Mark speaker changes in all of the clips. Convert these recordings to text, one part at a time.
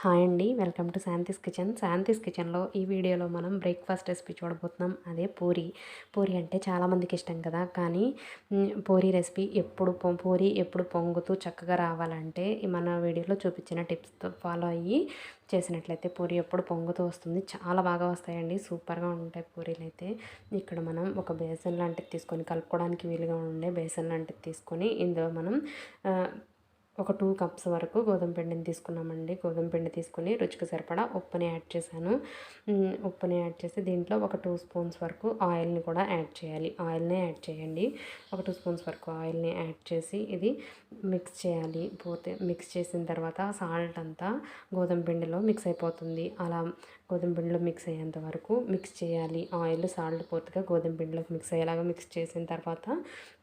Speaker 1: Hi అండి, welcome to Shanthi's kitchen. Shanthi's కిచెన్లో ఈ వీడియోలో మనం బ్రేక్ఫాస్ట్ రెసిపీ చూడబోతున్నాం. అదే పూరి. పూరి అంటే చాలామందికి ఇష్టం కదా, కానీ పూరి రెసిపీ పూరి ఎప్పుడు పొంగుతూ చక్కగా రావాలంటే మన వీడియోలో చూపించిన టిప్స్తో ఫాలో అయ్యి చేసినట్లయితే పూరి ఎప్పుడు పొంగుతూ వస్తుంది. చాలా బాగా వస్తాయండి, సూపర్గా ఉంటాయి పూరీలు అయితే. ఇక్కడ మనం ఒక బేసన్ లాంటిది తీసుకొని, కలుపుకోవడానికి వీలుగా ఉండే బేసన్ లాంటిది తీసుకొని ఇందులో మనం ఒక 2 కప్స్ వరకు గోధుమ పిండిని తీసుకున్నామండి. గోధుమ పిండి తీసుకుని రుచికి సరిపడా ఉప్పుని యాడ్ చేశాను. ఉప్పుని యాడ్ చేసి దీంట్లో ఒక 2 స్పూన్స్ వరకు ఆయిల్ని కూడా యాడ్ చేయాలి. ఆయిల్నే యాడ్ చేయండి. ఒక 2 స్పూన్స్ వరకు ఆయిల్ని యాడ్ చేసి ఇది మిక్స్ చేయాలి. మిక్స్ చేసిన తర్వాత సాల్ట్ అంతా గోధుమ పిండిలో మిక్స్ అయిపోతుంది. అలా గోధుమ పిండిలో మిక్స్ అయ్యేంత వరకు మిక్స్ చేయాలి. ఆయిల్ సాల్ట్ పూర్తిగా గోధుమ పిండిలోకి మిక్స్ అయ్యేలాగా మిక్స్ చేసిన తర్వాత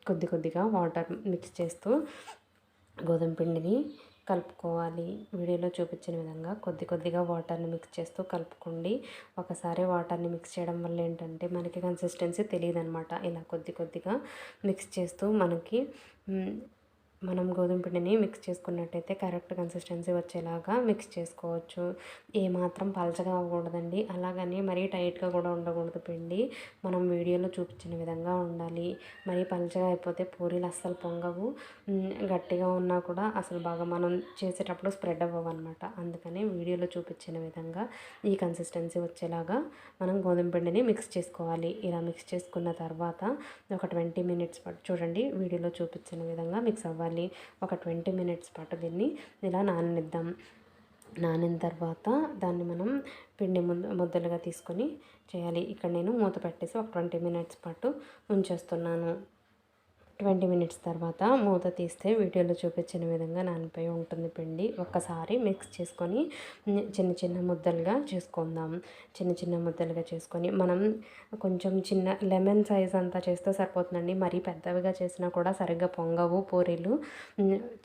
Speaker 1: కొద్దిగా వాటర్ మిక్స్ చేస్తూ గోధుమ పిండిని కలుపుకోవాలి. వీడియోలో చూపించిన విధంగా కొద్దిగా వాటర్ని మిక్స్ చేస్తూ కలుపుకోండి. ఒకసారి వాటర్ని మిక్స్ చేయడం వల్ల ఏంటంటే మనకి కన్సిస్టెన్సీ తెలియదు అనమాట. ఇలా కొద్దిగా మిక్స్ చేస్తూ మనం గోధుమ పిండిని మిక్స్ చేసుకున్నట్టయితే కరెక్ట్ కన్సిస్టెన్సీ వచ్చేలాగా మిక్స్ చేసుకోవచ్చు. ఏమాత్రం పలచగా అవ్వకూడదండి, అలాగని మరీ టైట్గా కూడా ఉండకూడదు. పిండి మనం వీడియోలో చూపించిన విధంగా ఉండాలి. మరీ పలచగా అయిపోతే పూరీలు అస్సలు పొంగవు. గట్టిగా ఉన్నా కూడా అసలు బాగా మనం చేసేటప్పుడు స్ప్రెడ్ అవ్వవు అనమాట. అందుకని వీడియోలో చూపించిన విధంగా ఈ కన్సిస్టెన్సీ వచ్చేలాగా మనం గోధుమ పిండిని మిక్స్ చేసుకోవాలి. ఇలా మిక్స్ చేసుకున్న తర్వాత ఒక 20 మినిట్స్ పాటు చూడండి, వీడియోలో చూపించిన విధంగా మిక్స్ అవ్వాలి. ఒక 20 మినిట్స్ పాటు దీన్ని ఇలా నాననిద్దాం. నానిన తర్వాత దాన్ని మనం పిండి ముద్దలుగా తీసుకొని చేయాలి. ఇక్కడ నేను మూత పెట్టేసి ఒక 20 మినిట్స్ పాటు ఉంచేస్తున్నాను. 20 మినిట్స్ తర్వాత మూత తీస్తే వీడియోలో చూపించిన విధంగా నానిపోయి ఉంటుంది పిండి. ఒక్కసారి మిక్స్ చేసుకొని చిన్న ముద్దలుగా చేసుకుందాం. చిన్న ముద్దలుగా చేసుకొని మనం కొంచెం చిన్న లెమన్ సైజ్ అంతా చేస్తే సరిపోతుందండి. మరీ పెద్దవిగా చేసినా కూడా సరిగ్గా పొంగవు పూరీలు.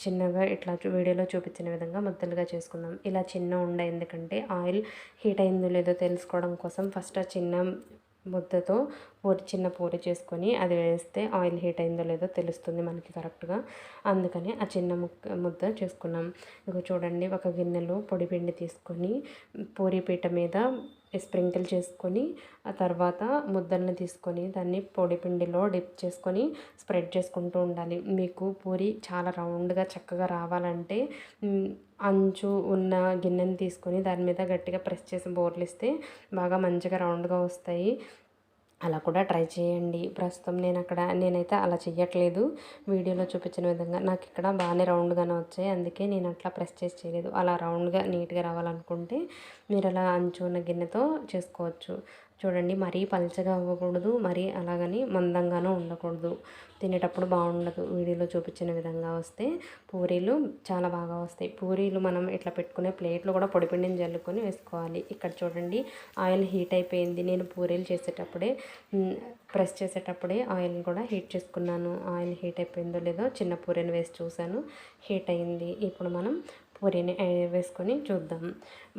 Speaker 1: చిన్నగా ఇట్లా వీడియోలో చూపించిన విధంగా ముద్దలుగా చేసుకుందాం. ఇలా చిన్న ఉండే, ఎందుకంటే ఆయిల్ హీట్ అయిందో లేదో తెలుసుకోవడం కోసం ఫస్ట్ ఆ చిన్న ముద్దతో చిన్న పూరి చేసుకొని అది వేస్తే ఆయిల్ హీట్ అయిందో లేదో తెలుస్తుంది మనకి కరెక్ట్గా. అందుకని ఆ చిన్న ముద్ద చేసుకున్నాం. ఇక చూడండి, ఒక గిన్నెలో పొడి పిండి తీసుకొని పూరి పీట మీద స్ప్రింకిల్ చేసుకొని ఆ తర్వాత ముద్దల్ని తీసుకొని దాన్ని పొడి పిండిలో డిప్ చేసుకొని స్ప్రెడ్ చేసుకుంటూ ఉండాలి. మీకు పూరి చాలా రౌండ్గా చక్కగా రావాలంటే అంచు ఉన్న గిన్నెని తీసుకొని దాని మీద గట్టిగా ప్రెస్ చేసి బోర్లిస్తే బాగా మంచిగా రౌండ్గా వస్తాయి. అలా కూడా ట్రై చేయండి. ప్రస్తుతం నేనైతే అలా చెయ్యట్లేదు. వీడియోలో చూపించిన విధంగా నాకు ఇక్కడ బాగానే రౌండ్గానే వచ్చాయి. అందుకే నేను అట్లా ప్రెస్ చేసి చేయలేదు. అలా రౌండ్గా నీట్గా రావాలనుకుంటే మీరు అలా అంచు ఉన్న గిన్నెతో చేసుకోవచ్చు. చూడండి, మరీ పల్చగా అవ్వకూడదు, మరీ అలాగని మందంగానూ ఉండకూడదు. తినేటప్పుడు బాగుండదు. వీడియోలో చూపించిన విధంగా వస్తే పూరీలు చాలా బాగా వస్తాయి. పూరీలు మనం ఇట్లా పెట్టుకునే ప్లేట్లో కూడా పొడిపిండిని జల్లుకొని వేసుకోవాలి. ఇక్కడ చూడండి, ఆయిల్ హీట్ అయిపోయింది. నేను పూరీలు చేసేటప్పుడే ప్రెస్ చేసేటప్పుడే ఆయిల్ని కూడా హీట్ చేసుకున్నాను. ఆయిల్ హీట్ అయిపోయిందో లేదో చిన్న పూరీని వేసి చూశాను, హీట్ అయింది. ఇప్పుడు మనం పూరీని వేసుకొని చూద్దాం.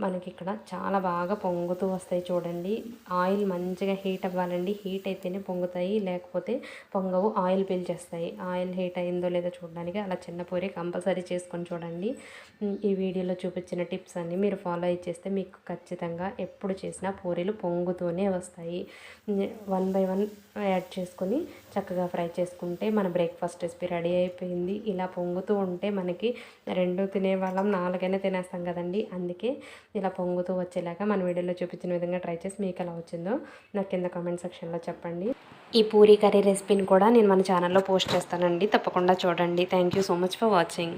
Speaker 1: మనకి ఇక్కడ చాలా బాగా పొంగుతూ వస్తాయి. చూడండి, ఆయిల్ మంచిగా హీట్ అవ్వాలండి. హీట్ అయితేనే పొంగుతాయి, లేకపోతే పొంగవు, ఆయిల్ పీల్చేస్తాయి. ఆయిల్ హీట్ అయిందో లేదో చూడడానికి అలా చిన్న పూరి కంపల్సరీ చేసుకొని చూడండి. ఈ వీడియోలో చూపించిన టిప్స్ అన్నీ మీరు ఫాలో అయ్యి చేస్తే మీకు ఖచ్చితంగా ఎప్పుడు చేసినా పూరీలు పొంగుతూనే వస్తాయి. 1 బై 1 యాడ్ చేసుకొని చక్కగా ఫ్రై చేసుకుంటే మన బ్రేక్ఫాస్ట్ రెసిపీ రెడీ అయిపోయింది. ఇలా పొంగుతూ ఉంటే మనకి 2 తినేవాళ్ళం 4 తినేస్తాం కదండి. అందుకే ఇలా పొంగుతూ వచ్చేలాగా మన వీడియోలో చూపించిన విధంగా ట్రై చేసి మీకు ఎలా వచ్చిందో నాకు కింద కామెంట్ సెక్షన్లో చెప్పండి. ఈ పూరీ కర్రీ రెసిపీని కూడా నేను మన ఛానల్లో పోస్ట్ చేస్తానండి, తప్పకుండా చూడండి. Thank you so much for watching.